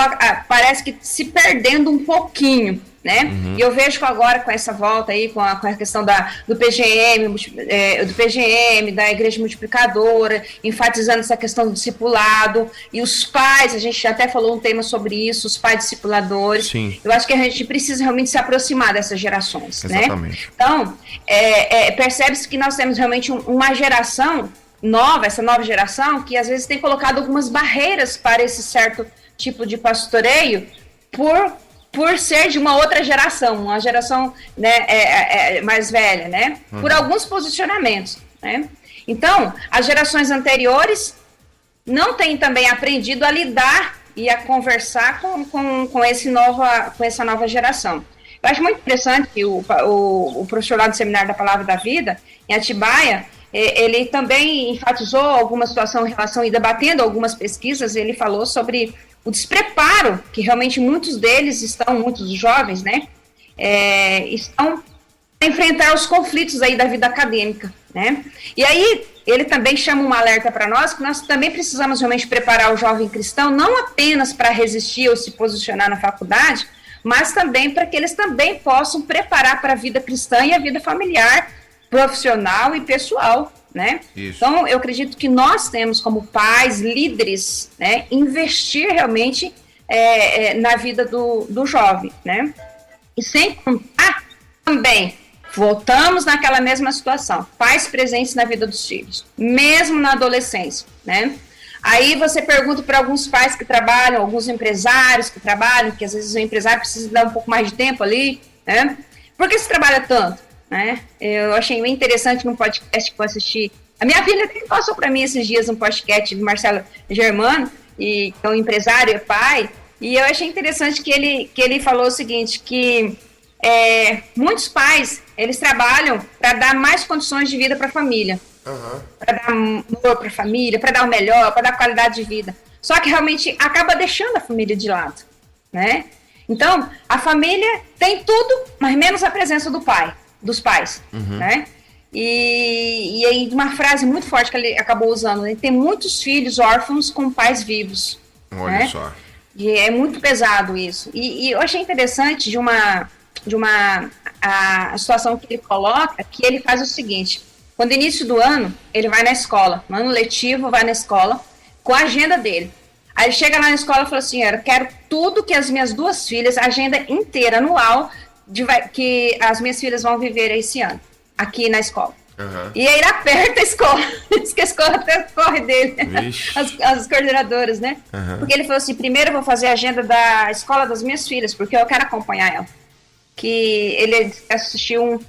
parece que se perdendo um pouquinho, né? E eu vejo que agora com essa volta aí, com a questão do PGM, da Igreja Multiplicadora, enfatizando essa questão do discipulado, e os pais, a gente até falou um tema sobre isso, os pais discipuladores. Sim. Eu acho que a gente precisa realmente se aproximar dessas gerações, exatamente, né? Então, percebe-se que nós temos realmente uma geração nova, essa nova geração, que às vezes tem colocado algumas barreiras para esse certo tipo de pastoreio, por ser de uma outra geração, uma geração, né, mais velha, né? Por alguns posicionamentos, né? Então, as gerações anteriores não têm também aprendido a lidar e a conversar com essa nova geração. Eu acho muito interessante que o professor lá do Seminário da Palavra da Vida, em Atibaia, ele também enfatizou alguma situação em relação e debatendo algumas pesquisas, ele falou sobre o despreparo que realmente muitos jovens, né, estão a enfrentar os conflitos aí da vida acadêmica, né? E aí ele também chama um alerta para nós que nós também precisamos realmente preparar o jovem cristão não apenas para resistir ou se posicionar na faculdade, mas também para que eles também possam preparar para a vida cristã e a vida familiar, profissional e pessoal, né? Isso. Então, eu acredito que nós temos como pais, líderes, né, investir realmente na vida do jovem, né? E sem contar também, voltamos naquela mesma situação, pais presentes na vida dos filhos, mesmo na adolescência, né? Aí você pergunta para alguns pais que trabalham, alguns empresários que trabalham, que às vezes o empresário precisa dar um pouco mais de tempo ali, né? Por que você trabalha tanto? Né? Eu achei bem interessante num podcast que eu assisti. A minha filha passou para mim esses dias um podcast do Marcelo Germano, que é um empresário, é pai, e eu achei interessante que ele falou o seguinte, que muitos pais, eles trabalham para dar mais condições de vida para a família, para dar amor para a família, para dar o melhor, para dar qualidade de vida, só que realmente acaba deixando a família de lado, né? Então, a família tem tudo, mas menos a presença dos pais, né? E aí uma frase muito forte que ele acabou usando, né? Tem muitos filhos órfãos com pais vivos. Olha, né? Só. E é muito pesado isso. E eu achei interessante a situação que ele coloca, que ele faz o seguinte, quando início do ano, ele vai na escola, no ano letivo vai na escola, com a agenda dele. Aí ele chega lá na escola e fala assim, eu quero tudo que as minhas 2 filhas, a agenda inteira, anual, que as minhas filhas vão viver esse ano, aqui na escola. Uhum. E aí ele aperta a escola, diz que a escola até corre dele, as coordenadoras, né? Uhum. Porque ele falou assim, primeiro eu vou fazer a agenda da escola das minhas filhas, porque eu quero acompanhar ela. Que ele assistiu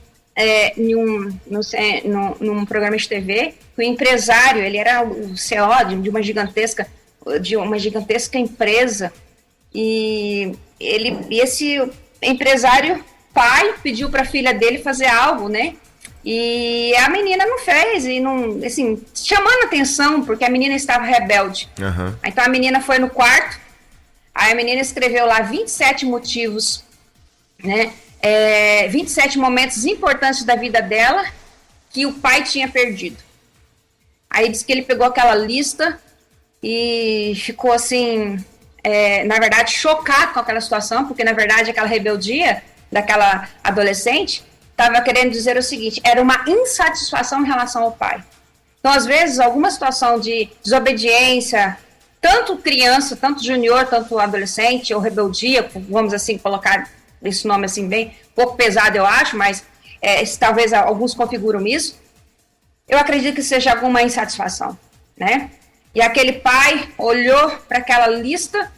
num programa de TV, que o empresário, ele era o CEO de uma gigantesca empresa, e esse empresário, pai, pediu para a filha dele fazer algo, né? E a menina não fez, e não, assim, chamando atenção, porque a menina estava rebelde. Uhum. Então a menina foi no quarto, aí a menina escreveu lá 27 motivos, né? 27 momentos importantes da vida dela que o pai tinha perdido. Aí disse que ele pegou aquela lista e ficou assim, na verdade, chocado com aquela situação, porque na verdade aquela rebeldia daquela adolescente estava querendo dizer o seguinte, era uma insatisfação em relação ao pai. Então, às vezes, alguma situação de desobediência, tanto criança, tanto junior, tanto adolescente, ou rebeldia, vamos assim colocar esse nome assim bem, pouco pesado eu acho, mas talvez alguns configuram isso, eu acredito que seja alguma insatisfação, né? E aquele pai olhou para aquela lista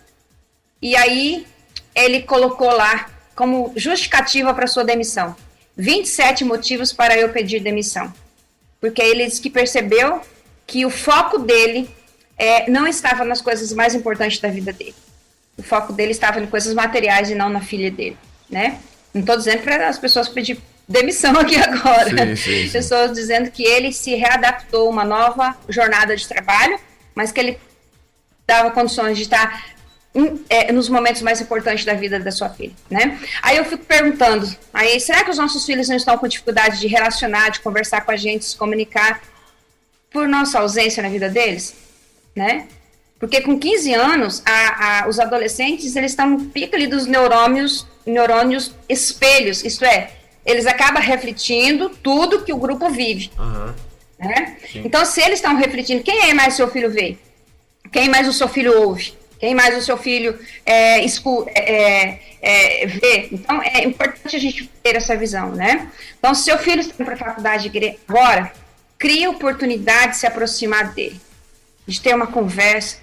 e aí ele colocou lá como justificativa para sua demissão. 27 motivos para eu pedir demissão. Porque ele disse que percebeu que o foco dele não estava nas coisas mais importantes da vida dele. O foco dele estava em coisas materiais e não na filha dele, né? Não estou dizendo para as pessoas pedir demissão aqui agora. Sim. Pessoas dizendo que ele se readaptou a uma nova jornada de trabalho, mas que ele dava condições de estar nos momentos mais importantes da vida da sua filha, né? Aí eu fico perguntando, será que os nossos filhos não estão com dificuldade de relacionar, de conversar com a gente, se comunicar por nossa ausência na vida deles, né? Porque com 15 anos, os adolescentes, eles estão no pico ali dos neurônios espelhos, isto é, eles acabam refletindo tudo que o grupo vive, né? Então, se eles estão refletindo, quem mais seu filho vê? Quem mais o seu filho ouve? Quem mais o seu filho vê? Então, é importante a gente ter essa visão, né? Então, se seu filho está para a faculdade agora, crie oportunidade de se aproximar dele, de ter uma conversa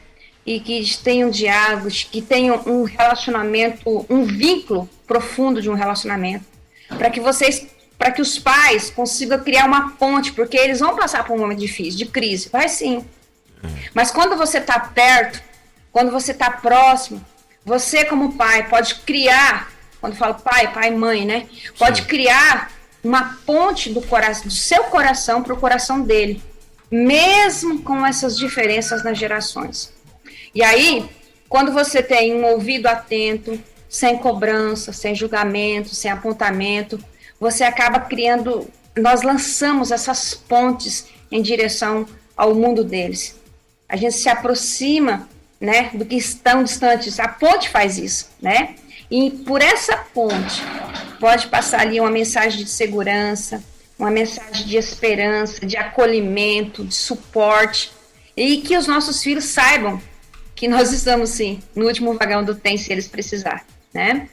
e que tenha um diálogo, que tenha um relacionamento, um vínculo profundo de um relacionamento, para que os pais consigam criar uma ponte, porque eles vão passar por um momento difícil, de crise, vai sim. Mas quando você está perto, quando você está próximo, você como pai pode criar, quando eu falo pai, mãe, né? Pode criar uma ponte do seu coração para o coração dele, mesmo com essas diferenças nas gerações. E aí, quando você tem um ouvido atento, sem cobrança, sem julgamento, sem apontamento, você acaba criando, nós lançamos essas pontes em direção ao mundo deles. A gente se aproxima, né, do que estão distantes. A ponte faz isso, né? E por essa ponte pode passar ali uma mensagem de segurança, uma mensagem de esperança, de acolhimento, de suporte, e que os nossos filhos saibam que nós estamos, sim, no último vagão do trem, se eles precisarem, né?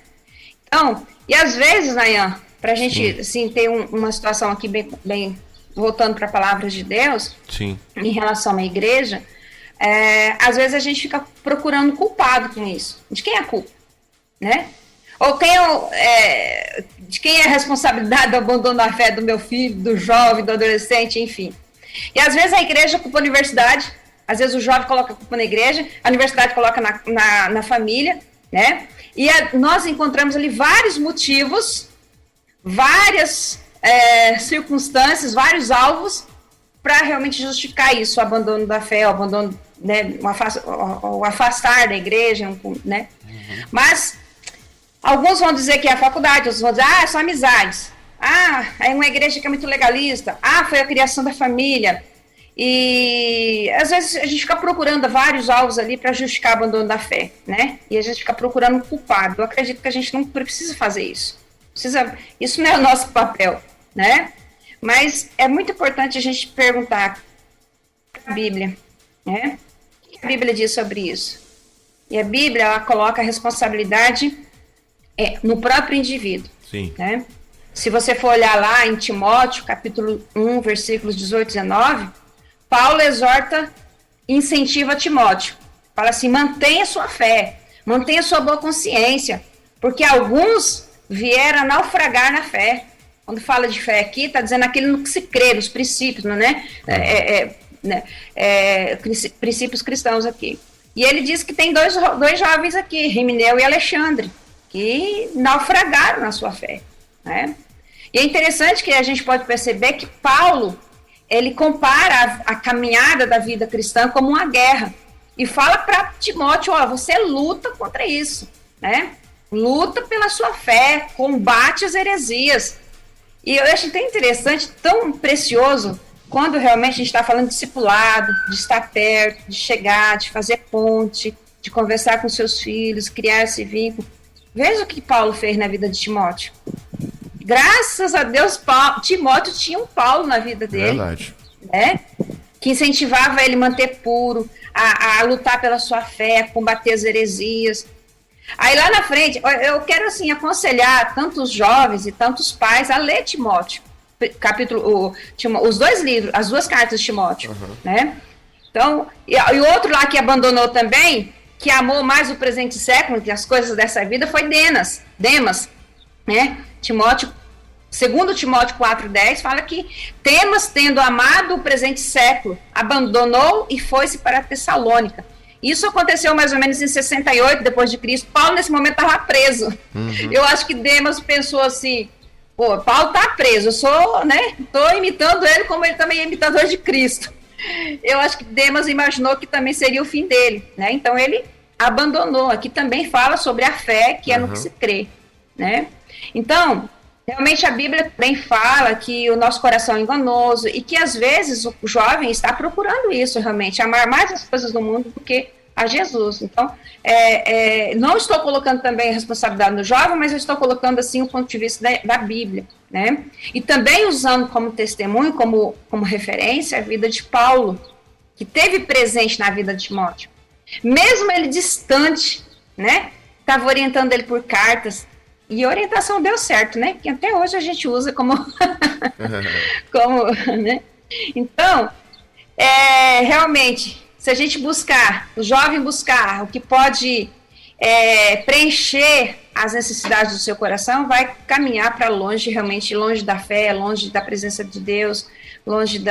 Então, e às vezes, Nayan, para a gente, assim, ter uma situação aqui bem voltando para a palavra de Deus, sim, em relação à igreja, às vezes a gente fica procurando culpado com isso. De quem é a culpa? Né? Ou de quem é a responsabilidade do abandono da fé do meu filho, do jovem, do adolescente, enfim. E às vezes a igreja culpa a universidade, às vezes o jovem coloca a culpa na igreja, a universidade coloca na família, né? E nós encontramos ali vários motivos, várias circunstâncias, vários alvos para realmente justificar isso, o abandono da fé, o abandono, né, o afastar da igreja, né? Mas alguns vão dizer que é a faculdade, outros vão dizer, é só amizades. É uma igreja que é muito legalista. Foi a criação da família. E às vezes a gente fica procurando vários alvos ali para justificar o abandono da fé, né? E a gente fica procurando um culpado. Eu acredito que a gente não precisa fazer isso. Isso não é o nosso papel, né? Mas é muito importante a gente perguntar a Bíblia, né? O que a Bíblia diz sobre isso? E a Bíblia, ela coloca a responsabilidade no próprio indivíduo. Sim. Né? Se você for olhar lá em Timóteo, capítulo 1, versículos 18 e 19, Paulo exorta e incentiva Timóteo. Fala assim, mantenha sua fé, mantenha sua boa consciência, porque alguns vieram a naufragar na fé. Quando fala de fé aqui, está dizendo aquilo no que se crê, nos princípios, né? Princípios cristãos aqui. E ele diz que tem dois jovens aqui, Himeneu e Alexandre, que naufragaram na sua fé, né? E é interessante que a gente pode perceber que Paulo, ele compara a caminhada da vida cristã como uma guerra. E fala para Timóteo, você luta contra isso, né? Luta pela sua fé, combate as heresias. E eu acho tão interessante, tão precioso, quando realmente a gente está falando de discipulado, de estar perto, de chegar, de fazer ponte, de conversar com seus filhos, criar esse vínculo. Veja o que Paulo fez na vida de Timóteo. Graças a Deus, Timóteo tinha um Paulo na vida dele. Verdade. Né? Que incentivava ele a manter puro, a lutar pela sua fé, a combater as heresias. Aí lá na frente, eu quero assim aconselhar tantos jovens e tantos pais a ler Timóteo, os dois livros, as duas cartas de Timóteo, né? Então, e o outro lá que abandonou também, que amou mais o presente século que as coisas dessa vida, foi Demas, né? Timóteo, segundo Timóteo 4,10, fala que Demas, tendo amado o presente século, abandonou e foi-se para Tessalônica. Isso aconteceu mais ou menos em 68 depois de Cristo. Paulo nesse momento estava preso. Eu acho que Demas pensou assim, Paulo está preso, eu sou, né, estou imitando ele como ele também é imitador de Cristo. Eu acho que Demas imaginou que também seria o fim dele, né? Então ele abandonou. Aqui também fala sobre a fé, que é no que se crê, né? Então, realmente a Bíblia também fala que o nosso coração é enganoso e que às vezes o jovem está procurando isso realmente, amar mais as coisas do mundo do que a Jesus. Então, não estou colocando também a responsabilidade no jovem, mas eu estou colocando assim o ponto de vista da Bíblia, né? E também usando como testemunho, como referência, a vida de Paulo, que teve presente na vida de Timóteo. Mesmo ele distante, né? Estava orientando ele por cartas. E a orientação deu certo, né? Que até hoje a gente usa como... né? Então, realmente, se a gente buscar, o jovem buscar o que pode preencher as necessidades do seu coração, vai caminhar para longe, realmente longe da fé, longe da presença de Deus, longe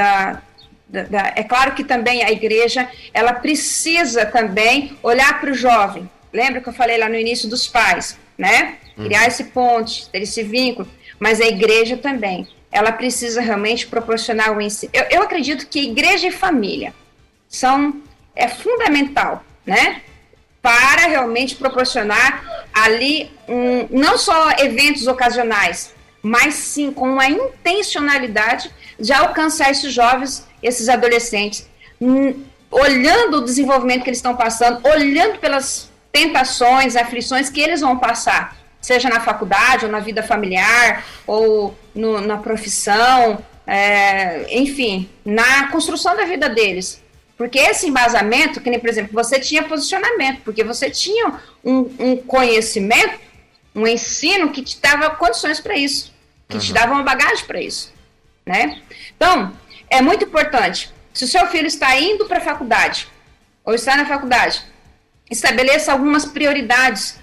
é claro que também a igreja, ela precisa também olhar para o jovem. Lembra que eu falei lá no início dos pais, né? Criar esse ponte, ter esse vínculo, mas a igreja também, ela precisa realmente proporcionar o ensino. Eu acredito que igreja e família é fundamental, né? Para realmente proporcionar ali não só eventos ocasionais, mas sim com uma intencionalidade de alcançar esses jovens, esses adolescentes, olhando o desenvolvimento que eles estão passando, olhando pelas tentações, aflições que eles vão passar, seja na faculdade, ou na vida familiar, ou na profissão, enfim, na construção da vida deles. Porque esse embasamento, que nem, por exemplo, você tinha posicionamento, porque você tinha um conhecimento, um ensino que te dava condições para isso, que te dava uma bagagem para isso, né? Então, é muito importante, se o seu filho está indo para a faculdade, ou está na faculdade, estabeleça algumas prioridades,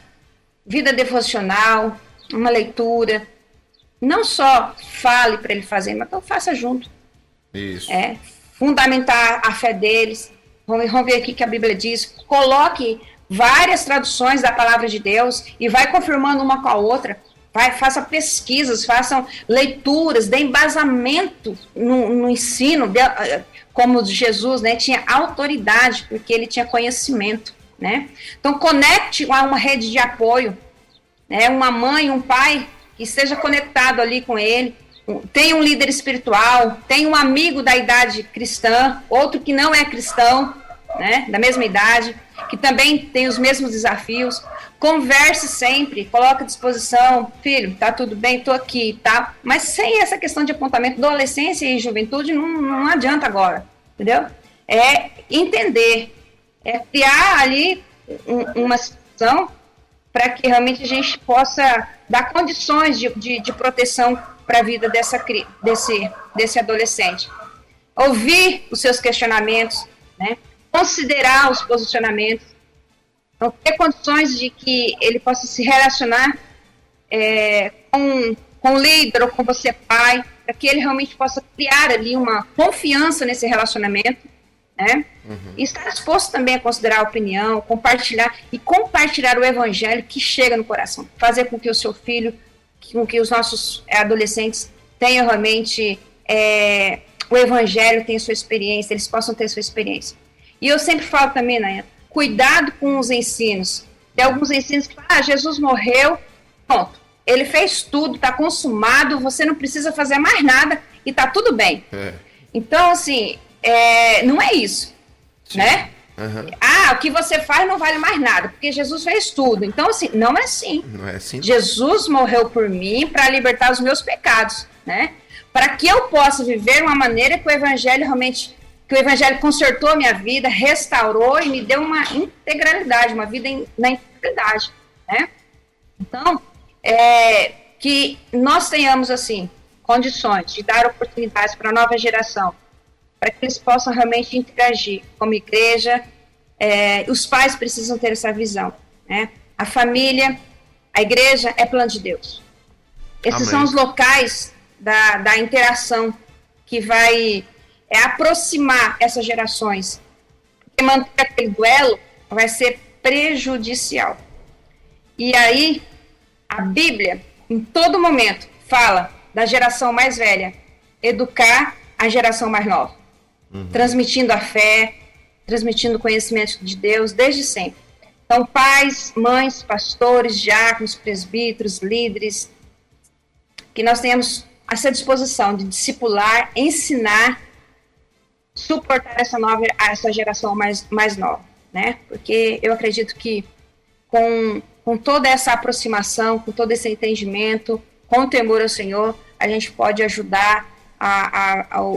vida devocional, uma leitura, não só fale para ele fazer, mas então faça junto. Isso. Fundamentar a fé deles. Vamos ver aqui que a Bíblia diz, coloque várias traduções da palavra de Deus e vai confirmando uma com a outra, faça pesquisas, façam leituras, dê embasamento no ensino, como Jesus, né, tinha autoridade, porque ele tinha conhecimento, né? Então conecte a uma rede de apoio, né, uma mãe, um pai que esteja conectado ali com ele, tem um líder espiritual, tem um amigo da idade cristã, outro que não é cristão, né, da mesma idade, que também tem os mesmos desafios. Converse sempre, coloque à disposição, filho, tá tudo bem, tô aqui, tá? Mas sem essa questão de apontamento, adolescência e juventude não adianta agora, entendeu? É entender, criar ali uma situação para que realmente a gente possa dar condições de proteção para a vida desse adolescente. Ouvir os seus questionamentos, né? Considerar os posicionamentos, então, ter condições de que ele possa se relacionar com o líder ou com você, pai, para que ele realmente possa criar ali uma confiança nesse relacionamento, né? E estar disposto também a considerar a opinião, compartilhar o evangelho que chega no coração, fazer com que o seu filho, com que os nossos adolescentes tenham realmente o evangelho, tenham sua experiência, eles possam ter sua experiência. E eu sempre falo também, Nayana, cuidado com os ensinos. Tem alguns ensinos que falam, Jesus morreu, pronto, ele fez tudo, está consumado, você não precisa fazer mais nada e está tudo bem. Então, assim, não é isso, né? O que você faz não vale mais nada, porque Jesus fez tudo. Então, assim, não é assim. Não é assim. Jesus morreu por mim para libertar os meus pecados, né? Para que eu possa viver uma maneira que o evangelho consertou a minha vida, restaurou e me deu uma integralidade, uma vida na integridade, né? Então, que nós tenhamos, assim, condições de dar oportunidades para a nova geração, para que eles possam realmente interagir como igreja. Os pais precisam ter essa visão, né? A família, a igreja é plano de Deus. Esses são os locais da interação que vai aproximar essas gerações. Porque manter aquele duelo vai ser prejudicial. E aí, a Bíblia, em todo momento, fala da geração mais velha educar a geração mais nova. Transmitindo a fé, transmitindo o conhecimento de Deus desde sempre. Então, pais, mães, pastores, diáconos, presbíteros, líderes, que nós tenhamos essa disposição de discipular, ensinar, suportar essa geração mais nova, né? Porque eu acredito que com toda essa aproximação, com todo esse entendimento, com o temor ao Senhor, a gente pode ajudar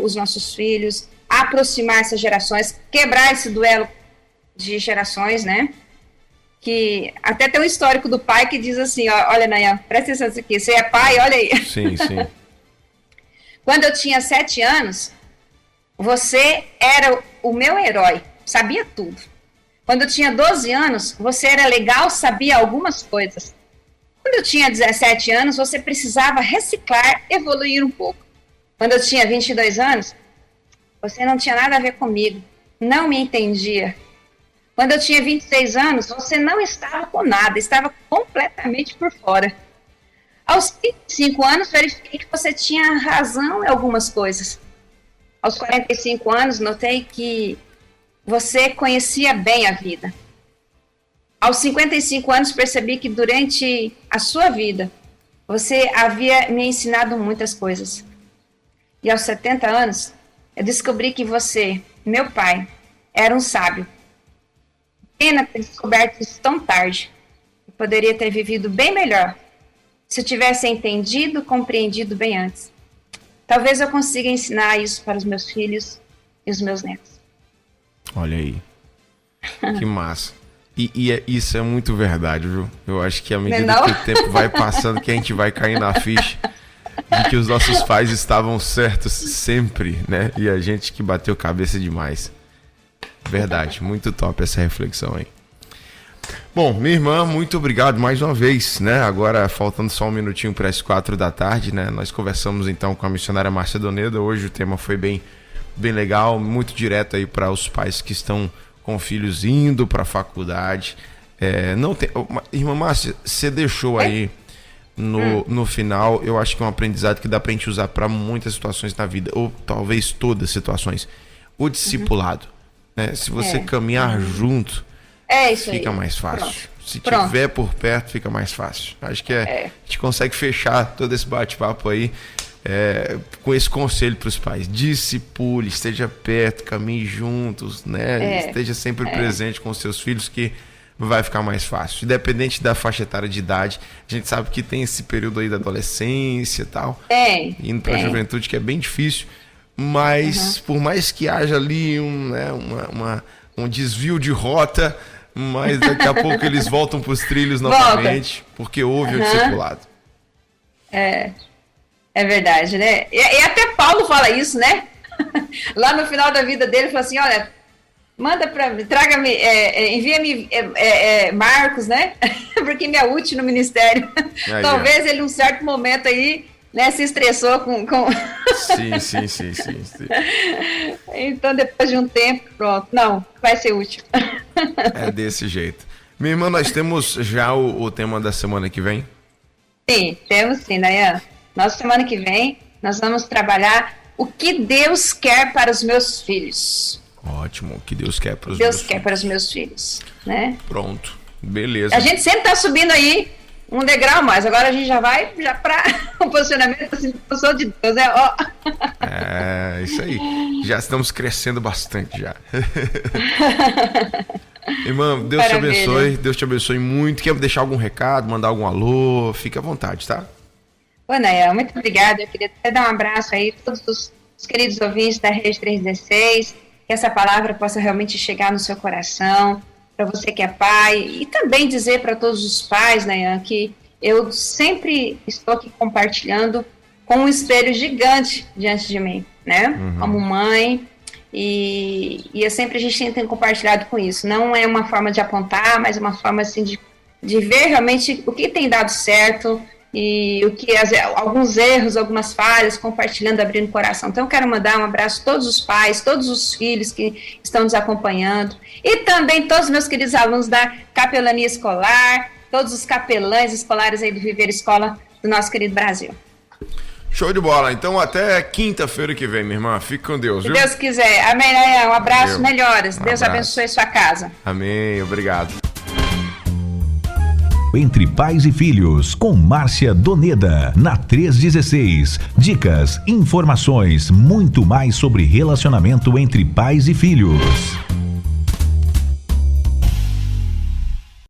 os nossos filhos, a aproximar essas gerações, quebrar esse duelo de gerações, né? Que até tem um histórico do pai que diz assim, olha, Nayan, presta atenção nisso aqui, você é pai, olha aí. Sim. Quando eu tinha 7 anos, você era o meu herói, sabia tudo. Quando eu tinha 12 anos, você era legal, sabia algumas coisas. Quando eu tinha 17 anos, você precisava reciclar, evoluir um pouco. Quando eu tinha 22 anos, você não tinha nada a ver comigo, não me entendia. Quando eu tinha 26 anos, você não estava com nada, estava completamente por fora. Aos 35 anos, verifiquei que você tinha razão em algumas coisas. Aos 45 anos, notei que você conhecia bem a vida. Aos 55 anos, percebi que durante a sua vida, você havia me ensinado muitas coisas. E aos 70 anos, eu descobri que você, meu pai, era um sábio. Pena ter descoberto isso tão tarde. Eu poderia ter vivido bem melhor se eu tivesse entendido, compreendido bem antes. Talvez eu consiga ensinar isso para os meus filhos e os meus netos. Olha aí. Que massa. Isso é muito verdade, viu? Eu acho que à medida que o tempo vai passando, que a gente vai cair na ficha de que os nossos pais estavam certos sempre, né? E a gente que bateu cabeça demais. Verdade, muito top essa reflexão aí. Bom, minha irmã, muito obrigado mais uma vez, né? Agora, faltando só um minutinho para as 4 da tarde, né? Nós conversamos então com a missionária Márcia Doneda. Hoje o tema foi bem legal, muito direto aí para os pais que estão com filhos indo para a faculdade. Irmã Márcia, você deixou aí no final, eu acho que é um aprendizado que dá pra gente usar para muitas situações na vida, ou talvez todas as situações. O discipulado, né? Se você caminhar junto, fica mais fácil. Pronto. Se tiver por perto, fica mais fácil. Acho que a gente consegue fechar todo esse bate-papo aí com esse conselho para os pais. Discipule, esteja perto, caminhe juntos, né? Esteja sempre presente com os seus filhos, que vai ficar mais fácil. Independente da faixa etária de idade, a gente sabe que tem esse período aí da adolescência e tal, indo para a juventude, que é bem difícil, mas por mais que haja ali um desvio de rota, Mas daqui a pouco eles voltam para os trilhos novamente, porque houve o discipulado. É verdade, né? E até Paulo fala isso, né? Lá no final da vida dele, ele fala assim, olha, manda para mim, traga-me, envia-me Marcos, né? Porque me é útil no ministério. Aí, talvez ele, num certo momento aí, né, se estressou com... Sim. Então, depois de um tempo, pronto, não, vai ser útil. É desse jeito. Minha irmã, nós temos já o tema da semana que vem? Sim, temos sim, Nayan. Nossa semana que vem, nós vamos trabalhar o que Deus quer para os meus filhos. Ótimo, o que Deus quer para os meus filhos. Deus quer para os meus filhos, né? Pronto, beleza. A gente sempre está subindo aí um degrau mais, agora a gente já vai para o posicionamento assim, posição de Deus, né? É, isso aí. Já estamos crescendo bastante já. Irmã, Deus te abençoe, Deus te abençoe muito. Quer deixar algum recado, mandar algum alô? Fique à vontade, tá? Ô, Nayan, muito obrigada. Eu queria até dar um abraço aí a todos os queridos ouvintes da Rede 316, que essa palavra possa realmente chegar no seu coração, para você que é pai, e também dizer para todos os pais, Nayan, que eu sempre estou aqui compartilhando com um espelho gigante diante de mim, né? Como mãe, e a gente tem compartilhado com isso. Não é uma forma de apontar, mas uma forma assim de ver realmente o que tem dado certo e o que alguns erros, algumas falhas, compartilhando, abrindo o coração. Então eu quero mandar um abraço a todos os pais, todos os filhos que estão nos acompanhando e também todos os meus queridos alunos da capelania escolar, todos os capelães escolares aí do Viver Escola do nosso querido Brasil. Show de bola. Então até quinta-feira que vem, minha irmã. Fique com Deus, viu? Se Deus quiser. Amém. Um abraço, melhoras. Deus abençoe sua casa. Amém. Obrigado. Entre Pais e Filhos, com Márcia Doneda, na 316. Dicas, informações, muito mais sobre relacionamento entre pais e filhos.